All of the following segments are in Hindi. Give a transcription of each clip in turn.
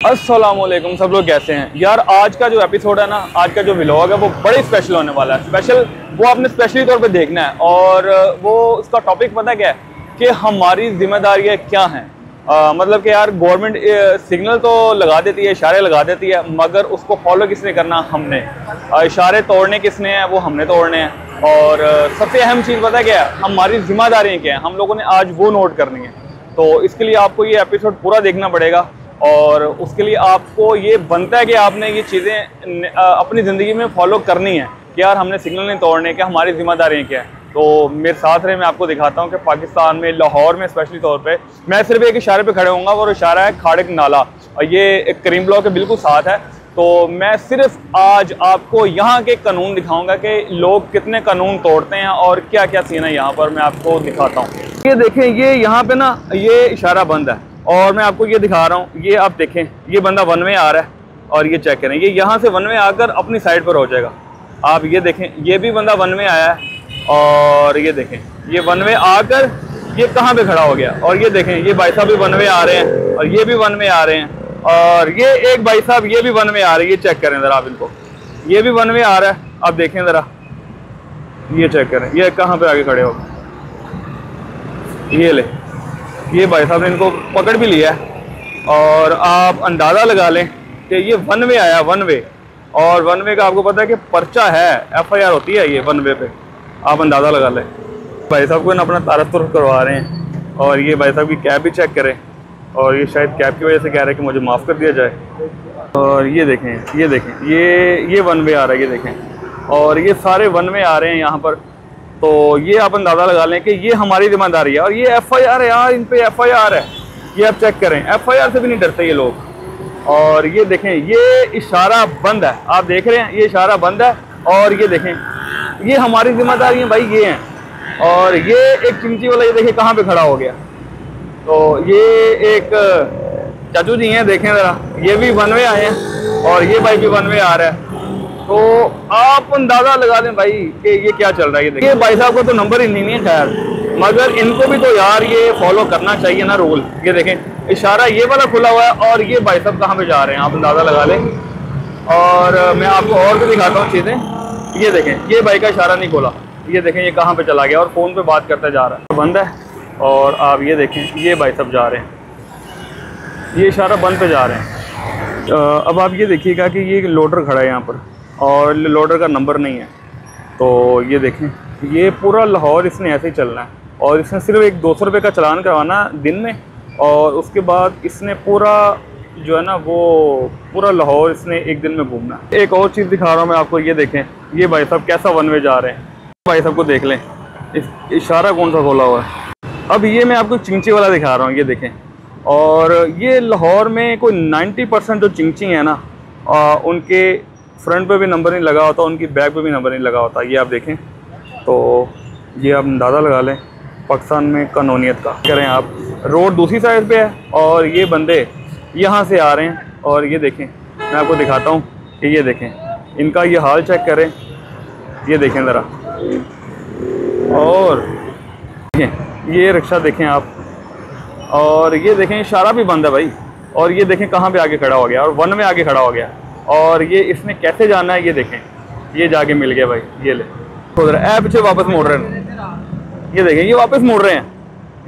अस्सलामुअलैकुम, सब लोग कैसे हैं यार। आज का जो एपिसोड है ना, आज का जो व्लॉग है वो बड़े स्पेशल होने वाला है। स्पेशल वो आपने स्पेशली तौर पे देखना है। और वो उसका टॉपिक पता क्या है कि हमारी जिम्मेदारियां क्या हैं। मतलब कि यार गवर्नमेंट सिग्नल तो लगा देती है, इशारे लगा देती है, मगर उसको फॉलो किसने करना, हमने। इशारे तोड़ने किसने हैं, वो हमने तोड़ने हैं। और सबसे अहम चीज़ पता क्या है, हमारी जिम्मेदारियाँ क्या हैं, हम लोगों ने आज वो नोट करनी है। तो इसके लिए आपको ये एपिसोड पूरा देखना पड़ेगा। और उसके लिए आपको ये बनता है कि आपने ये चीज़ें अपनी ज़िंदगी में फॉलो करनी है कि यार हमने सिग्नल नहीं तोड़ने के, हमारी जिम्मेदारियाँ क्या है। तो मेरे साथ रहे, मैं आपको दिखाता हूँ कि पाकिस्तान में लाहौर में स्पेशली तौर पे मैं सिर्फ एक इशारे पे खड़े होऊंगा, और इशारा है खाड़क नाला, और ये करीम ब्लॉक के बिल्कुल साथ है। तो मैं सिर्फ आज आपको यहाँ के कानून दिखाऊंगा कि लोग कितने कानून तोड़ते हैं और क्या क्या सीन है यहाँ पर, मैं आपको दिखाता हूँ। ये देखें, ये यहाँ पे ना ये इशारा बंद है, और मैं आपको ये दिखा रहा हूँ। ये आप देखें, ये बंदा वन वे आ रहा है, और ये चेक करें, ये यहाँ से वन वे आकर अपनी साइड पर हो जाएगा। आप ये देखें, ये भी बंदा वन वे आया है, और ये देखें ये वन वे आकर ये कहाँ पे खड़ा हो गया। और ये देखें, ये भाई साहब भी वन वे आ रहे हैं, और ये भी वन वे आ रहे हैं, और ये एक भाई साहब ये भी वन वे आ रहे हैं। ये चेक करें ज़रा आप इनको, ये भी वन वे आ रहा है, आप देखें ज़रा, ये चेक करें ये कहाँ पे आगे खड़े हो। ये ले, ये भाई साहब ने इनको पकड़ भी लिया है, और आप अंदाज़ा लगा लें कि ये वन वे आया, वन वे। और वन वे का आपको पता है कि पर्चा है, FIR होती है ये वन वे पे, आप अंदाज़ा लगा लें। भाई साहब को ना अपना तारफ़ तुर्फ करवा रहे हैं, और ये भाई साहब की कैब भी चेक करें, और ये शायद कैब की वजह से कह रहे हैं कि मुझे माफ़ कर दिया जाए। और ये देखें, ये देखें, ये वन वे आ रहा है, ये देखें, और ये सारे वन वे आ रहे हैं यहाँ पर। तो ये आप अंदाज़ा लगा लें कि ये हमारी जिम्मेदारी है। और ये FIR है यार, इन पे FIR है, ये आप चेक करें, FIR से भी नहीं डरते ये लोग। और ये देखें, ये इशारा बंद है, आप देख रहे हैं, ये इशारा बंद है। और ये देखें, ये हमारी जिम्मेदारी है भाई, ये हैं। और ये एक चिमची वाला, ये देखें कहाँ पे खड़ा हो गया। तो ये एक चाचू जी हैं, देखें ज़रा, ये भी वन वे आए हैं, और ये भाई भी वन वे आ रहा है। तो आप अंदाज़ा लगा दें भाई कि ये क्या चल रहा है। ये देखिए, भाई साहब को तो नंबर ही नहीं है खैर, मगर इनको भी तो यार ये फॉलो करना चाहिए ना रूल। ये देखें, इशारा ये वाला खुला हुआ है, और ये भाई साहब कहाँ पे जा रहे हैं, आप अंदाज़ा लगा लें। और मैं आपको और भी दिखाता हूँ चीज़ें। ये देखें, ये भाई का इशारा नहीं खोला, ये देखें ये कहाँ पे चला गया, और फ़ोन पे बात करता जा रहा है, बंद है। और आप ये देखें, ये भाई साहब जा रहे हैं, ये इशारा बंद पे जा रहे हैं। अब आप ये देखिएगा कि ये लोडर खड़ा है यहाँ पर, और लोडर का नंबर नहीं है। तो ये देखें, ये पूरा लाहौर इसने ऐसे ही चलना है, और इसने सिर्फ एक 200 रुपये का चालान करवाना दिन में, और उसके बाद इसने पूरा जो है ना वो पूरा लाहौर इसने एक दिन में घूमना है। एक और चीज़ दिखा रहा हूँ मैं आपको, ये देखें, ये भाई साहब कैसा वन वे जा रहे हैं। भाई साहब को देख लें, इशारा कौन सा खोला हुआ है। अब ये मैं आपको चिंची वाला दिखा रहा हूँ, ये देखें। और ये लाहौर में कोई 90% जो चिंची हैं ना, उनके फ्रंट पे भी नंबर नहीं लगा होता, उनकी बैक पे भी नंबर नहीं लगा होता। ये आप देखें, तो ये आप अंदाज़ा लगा लें पाकिस्तान में कानूनियत का। करें आप, रोड दूसरी साइड पे है, और ये बंदे यहाँ से आ रहे हैं। और ये देखें, मैं आपको दिखाता हूँ कि ये देखें, इनका ये हाल चेक करें, ये देखें ज़रा। और ये रिक्शा देखें आप, और ये देखें इशारा भी बंद है भाई। और ये देखें कहाँ पे आगे खड़ा हो गया, और वन में आगे खड़ा हो गया। और ये इसने कैसे जाना है, ये देखें, ये जाके मिल गया भाई। ये ले उधर पीछे वापस मोड़ रहे हैं, ये देखें, ये वापस मोड़ रहे हैं।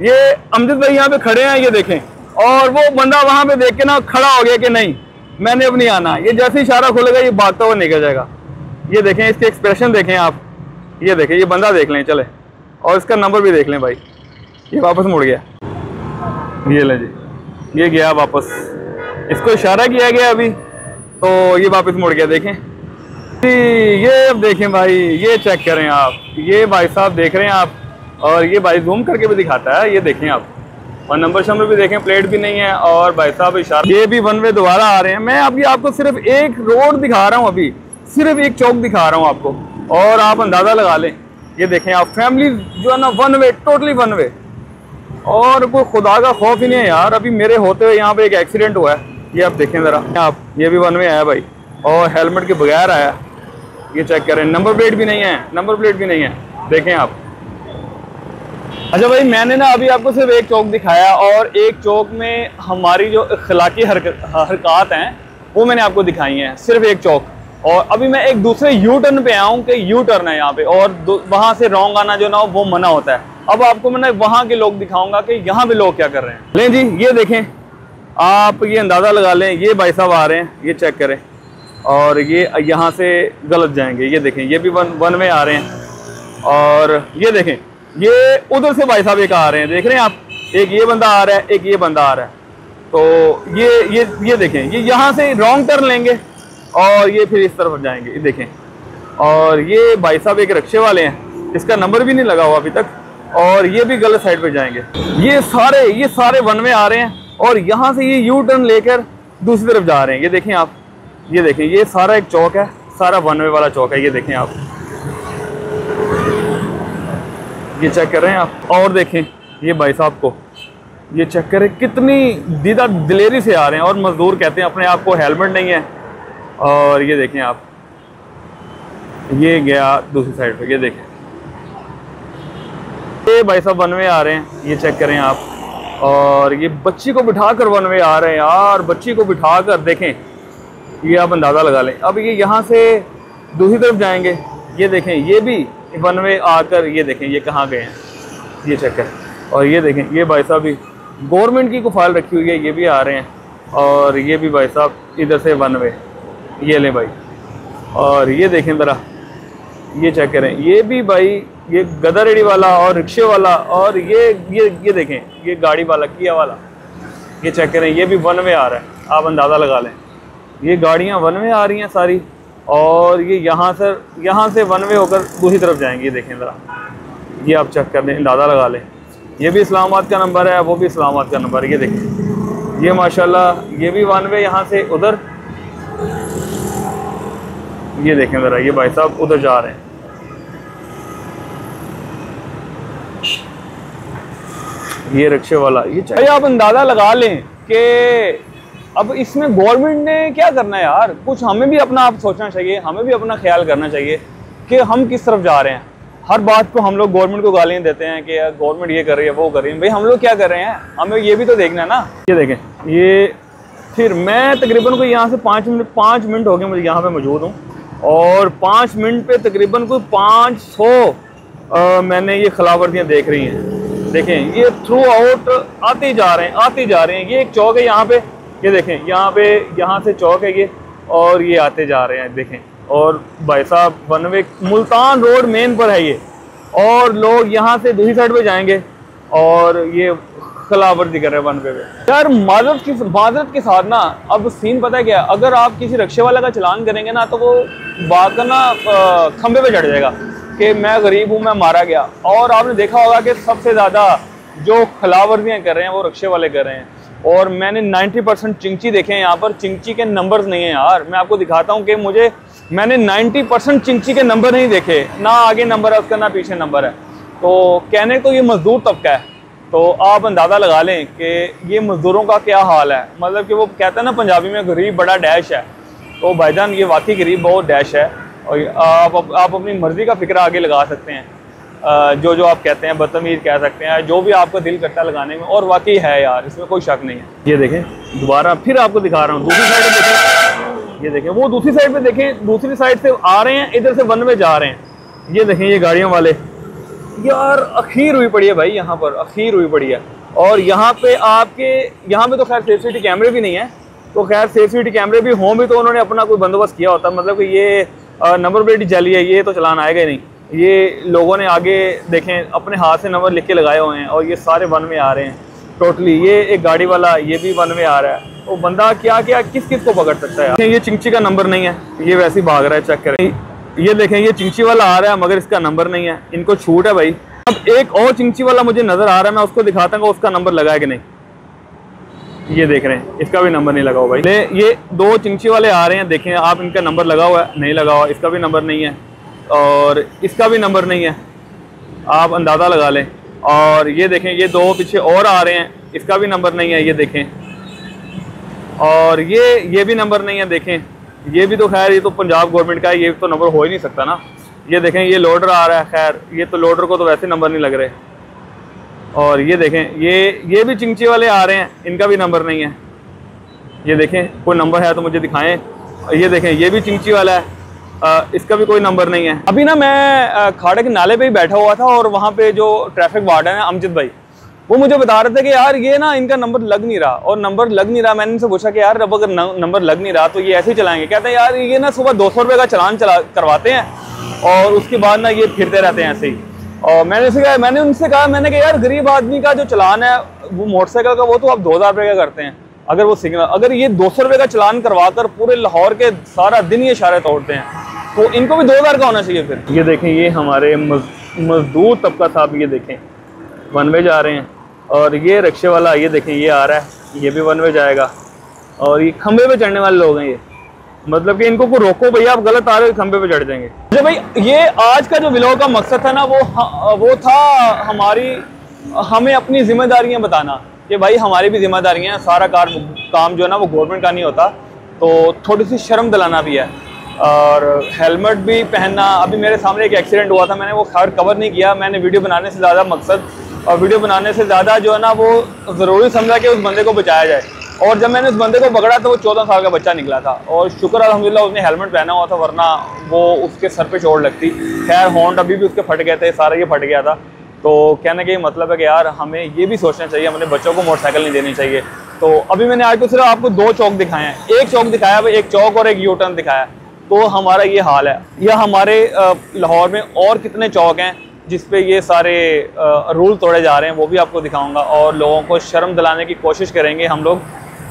ये अमजद भाई यहाँ पे खड़े हैं, ये देखें। और वो बंदा वहाँ पे देख के ना खड़ा हो गया कि नहीं, मैंने अब नहीं आना। ये जैसे इशारा खोलेगा ये भागता हुआ निकल जाएगा। ये देखें, इसके एक्सप्रेशन देखें आप, ये देखें, ये बंदा देख लें चले, और इसका नंबर भी देख लें भाई। ये वापस मुड़ गया, ये ले जी, ये गया वापस, इसको इशारा किया गया अभी, तो ये वापस मुड़ गया। देखें ये, अब देखें भाई, ये चेक करें आप, ये भाई साहब देख रहे हैं आप। और ये भाई जूम करके भी दिखाता है, ये देखें आप, और नंबर शंबर भी देखें, प्लेट भी नहीं है। और भाई साहब इशारा, ये भी वन वे दोबारा आ रहे हैं। मैं अभी आपको सिर्फ एक रोड दिखा रहा हूँ, अभी सिर्फ एक चौक दिखा रहा हूँ आपको, और आप अंदाज़ा लगा लें। ये देखें आप, फैमिली जो है ना one way, totally one way, और कोई खुदा का खौफ ही नहीं है यार। अभी मेरे होते हुए यहाँ पे एक एक्सीडेंट हुआ है, ये आप देखें ज़रा आप, ये भी वन वे आया भाई, और हेलमेट के बगैर आया। ये चेक करें, नंबर प्लेट भी नहीं है, नंबर प्लेट भी नहीं है, देखें आप। अच्छा भाई, मैंने ना अभी आपको सिर्फ एक चौक दिखाया और एक चौक में हमारी जो अखलाकी हरकत हैं वो मैंने आपको दिखाई हैं, सिर्फ एक चौक। और अभी मैं एक दूसरे यू टर्न पे आऊँ कि यू टर्न है यहाँ पे और वहाँ से रॉन्ग आना जो ना वो मना होता है। अब आपको मैं वहाँ के लोग दिखाऊंगा कि यहाँ पे लोग क्या कर रहे हैं। लें जी, ये देखें आप, ये अंदाज़ा लगा लें, ये भाई साहब आ रहे हैं, ये चेक करें, और ये यहाँ से गलत जाएंगे। ये देखें, ये भी वन वे आ रहे हैं। और ये देखें, ये उधर से भाई साहब एक आ रहे हैं, देख रहे हैं आप, एक ये बंदा आ रहा है, एक ये बंदा आ रहा है। तो ये देखें, ये यहाँ से रॉन्ग टर्न लेंगे और ये फिर इस तरफ जाएंगे, ये देखें। और ये भाई साहब एक रिक्शे वाले हैं, इसका नंबर भी नहीं लगा हुआ अभी तक, और ये भी गलत साइड पे जाएंगे। ये सारे वन वे आ रहे हैं और यहाँ से ये यू टर्न लेकर दूसरी तरफ जा रहे हैं। ये देखें आप, ये देखें, ये सारा एक चौक है, सारा वन वे वाला चौक है। ये देखें आप, ये चेक कर रहे हैं आप। और देखें ये भाई साहब को, ये चेक करें कितनी दीदा दिलेरी से आ रहे हैं। और मजदूर कहते हैं अपने आप को, हेलमेट नहीं है। और ये देखें आप, ये गया दूसरी साइड पे, ये देखें, ये भाई साहब वन वे आ रहे हैं, ये चेक करें आप। और ये बच्ची को बिठा कर वन वे आ रहे हैं यार, बच्ची को बिठा कर, देखें, ये आप अंदाज़ा लगा लें। अब ये यहाँ से दूसरी तरफ जाएंगे, ये देखें, ये भी वन वे आकर, ये देखें ये कहाँ गए हैं, ये चेक करें। और ये देखें, ये भाई साहब भी गवर्नमेंट की को फाइल रखी हुई है, ये भी आ रहे हैं। और ये भी भाई साहब इधर से वन वे, ये लें भाई। और ये देखें ज़रा, ये चेक करें, ये भी भाई, ये गदा रेडी वाला और रिक्शे वाला, और ये देखें, ये गाड़ी वाला, किया वाला, ये चेक करें, ये भी वन वे आ रहा है। आप अंदाज़ा लगा लें, ये गाड़ियाँ वन वे आ रही हैं सारी। और ये यहाँ से वन वे होकर दूसरी तरफ जाएंगे, ये देखें ज़रा, ये आप चेक कर लें, अंदाज़ा लगा लें। ये भी इस्लामाबाद का नंबर है, वो भी इस्लामाबाद का नंबर है। ये देखें, ये माशाल्लाह, ये भी वन वे यहाँ से उधर, ये देखें ज़रा, ये भाई साहब उधर जा रहे हैं। ये रिक्शे वाला, ये भाई आप अंदाज़ा लगा लें कि अब इसमें गवर्नमेंट ने क्या करना है यार। कुछ हमें भी अपना आप सोचना चाहिए, हमें भी अपना ख्याल करना चाहिए कि हम किस तरफ जा रहे हैं। हर बात को हम लोग गवर्नमेंट को गालियाँ देते हैं कि यार गवर्नमेंट ये कर रही है, वो कर रही है। भाई हम लोग क्या कर रहे हैं, हमें ये भी तो देखना है ना। ये देखें, ये फिर मैं तकरीबन को यहाँ से 5 मिनट हो गए मुझे यहाँ पे मौजूद हूँ, और 5 मिनट पे तकरीबन कोई 500 मैंने ये खिलाफवर्जियाँ देख रही हैं। देखें, ये थ्रू आउट आते जा रहे हैं। ये एक चौक है यहाँ पे, ये देखें, यहाँ से चौक है ये, और ये आते जा रहे हैं, देखें। और भाई साहब one way Multan road main पर है ये, और लोग यहाँ से दूसरी साइड पे जाएंगे और ये खिलाफवर्जी कर रहे हैं वन वे पे। यार माजरत के साथ ना, अब सीन पता है क्या, अगर आप किसी रिक्शे वाला का चलान करेंगे ना, तो वो बात ना खंबे पे चढ़ जाएगा कि मैं गरीब हूँ, मैं मारा गया। और आपने देखा होगा कि सबसे ज़्यादा जो खिलाफवर्जियाँ कर रहे हैं वो रिक्शे वाले कर रहे हैं। और मैंने 90% चिंची देखे हैं यहाँ पर, चिंची के नंबर्स नहीं है यार। मैं आपको दिखाता हूँ कि मैंने 90% चिंची के नंबर नहीं देखे, ना आगे नंबर है उसका, ना पीछे नंबर है। तो कहने को ये मजदूर तबका है, तो आप अंदाज़ा लगा लें कि ये मजदूरों का क्या हाल है। मतलब कि वो कहते हैं ना पंजाबी में, गरीब बड़ा डैश है। तो भाईजान ये वाकई गरीब बहुत डैश है। और आप अपनी मर्ज़ी का फिक्र आगे लगा सकते हैं, जो आप कहते हैं, बदतमीज़ कह सकते हैं, जो भी आपका दिल करता है लगाने में। और वाकई है यार, इसमें कोई शक नहीं है। ये देखें, दोबारा फिर आपको दिखा रहा हूँ, दूसरी साइड पे देखें, ये देखें, वो दूसरी साइड पे देखें, दूसरी साइड से आ रहे हैं, इधर से वन वे जा रहे हैं। ये देखें, ये गाड़ियों वाले यार अखीर हुई पड़ी है भाई, यहाँ पर अखीर हुई पड़ी है। और यहाँ पे यहाँ पे तो खैर सेफ्टी कैमरे भी नहीं है, तो खैर सेफ्टी कैमरे भी हों भी तो उन्होंने अपना कोई बंदोबस्त किया होता। मतलब कि ये नंबर प्लेट जली है, ये तो चलान आएगा ही नहीं। ये लोगों ने आगे देखें अपने हाथ से नंबर लिख के लगाए हुए हैं, और ये सारे वन में आ रहे हैं टोटली। ये एक गाड़ी वाला, ये भी वन में आ रहा है। तो बंदा क्या किस को पकड़ सकता है। ये चिंची का नंबर नहीं है, ये वैसे ही भाग रहा है, चेक करें। ये देखें, ये चिंची वाला आ रहा है मगर इसका नंबर नहीं है, इनको छूट है भाई। अब एक और चिंची वाला मुझे नजर आ रहा है, मैं उसको दिखाता हूँ उसका नंबर लगा है कि नहीं। ये देख रहे हैं, इसका भी नंबर नहीं लगा हुआ भाई। ये 2 चिंची वाले आ रहे हैं, देखें आप, इनका नंबर लगा हुआ है, नहीं लगा हुआ, इसका भी नंबर नहीं है और इसका भी नंबर नहीं है, आप अंदाज़ा लगा लें। और ये देखें, ये 2 पीछे और आ रहे हैं, इसका भी नंबर नहीं है, ये देखें। और ये भी नंबर नहीं है, देखें, ये भी तो खैर ये तो पंजाब गवर्नमेंट का है, ये तो नंबर हो ही नहीं सकता ना। ये देखें, ये लोडर आ रहा है, खैर ये तो लोडर को तो वैसे नंबर नहीं लग रहे। और ये देखें, ये भी चिंची वाले आ रहे हैं, इनका भी नंबर नहीं है। ये देखें, कोई नंबर है तो मुझे दिखाएं। ये देखें, ये भी चिंची वाला है, इसका भी कोई नंबर नहीं है। अभी ना मैं खाड़े के नाले पे ही बैठा हुआ था और वहाँ पे जो ट्रैफिक वार्डन है अमजद भाई, वो मुझे बता रहे थे कि यार ये ना इनका नंबर लग नहीं रहा, और नंबर लग नहीं रहा। मैंने इनसे पूछा कि यार अब अगर नंबर लग नहीं रहा तो ये ऐसे ही चलाएंगे? कहते हैं यार ये ना सुबह 200 रुपये का चालान करवाते हैं और उसके बाद ना ये फिरते रहते हैं ऐसे ही। और मैंने उनसे कहा मैंने कहा यार गरीब आदमी का जो चालान है वो मोटरसाइकिल का, वो तो आप 2000 रुपये का करते हैं। अगर वो सिग्नल, अगर ये 200 रुपये का चालान करवाकर पूरे लाहौर के सारा दिन ये इशारे तोड़ते हैं तो इनको भी 2000 का होना चाहिए फिर। ये देखें, ये हमारे मजदूर तबका साहब, ये देखें वन वे जा रहे हैं। और ये रिक्शे वाला, ये देखें ये आ रहा है, ये भी वन वे जाएगा। और ये खंबे पे चढ़ने वाले लोग हैं ये, मतलब कि इनको को रोको भैया, आप गलत आ रहे हो, खंबे पे चढ़ जाएंगे। अच्छा भाई, ये आज का जो व्लॉग का मकसद था ना वो था हमें अपनी जिम्मेदारियां बताना कि भाई हमारी भी जिम्मेदारियां, सारा काम जो है ना वो गवर्नमेंट का नहीं होता, तो थोड़ी सी शर्म दिलाना भी है। और हेलमेट भी पहनना। अभी मेरे सामने एक एक्सीडेंट हुआ था, मैंने वो खैर कवर नहीं किया। मैंने वीडियो बनाने से ज़्यादा मकसद, और वीडियो बनाने से ज़्यादा जो है ना वो ज़रूरी समझा कि उस बंदे को बचाया जाए। और जब मैंने उस बंदे को पकड़ा तो वो 14 साल का बच्चा निकला था, और शुक्र अल्हम्दुलिल्लाह उसने हेलमेट पहना हुआ था, वरना वो उसके सर पे चोट लगती। खैर हॉर्न अभी भी उसके फट गए थे, सारा ये फट गया था। तो कहने का ये मतलब है कि यार हमें ये भी सोचना चाहिए, अपने बच्चों को मोटरसाइकिल नहीं देनी चाहिए। तो अभी मैंने आज तो सिर्फ आपको 2 चौक दिखाए हैं, एक चौक दिखाया, एक चौक और एक यू टर्न दिखाया, तो हमारा ये हाल है। या हमारे लाहौर में और कितने चौक हैं जिस पे ये सारे रूल तोड़े जा रहे हैं, वो भी आपको दिखाऊंगा। और लोगों को शर्म दिलाने की कोशिश करेंगे हम लोग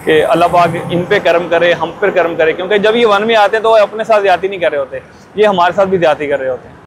कि अल्लाह पाक इन पे करम करे, हम पर करम करे, क्योंकि जब ये वन में आते हैं तो अपने साथ ज्यादती नहीं कर रहे होते, ये हमारे साथ भी ज्यादती कर रहे होते हैं।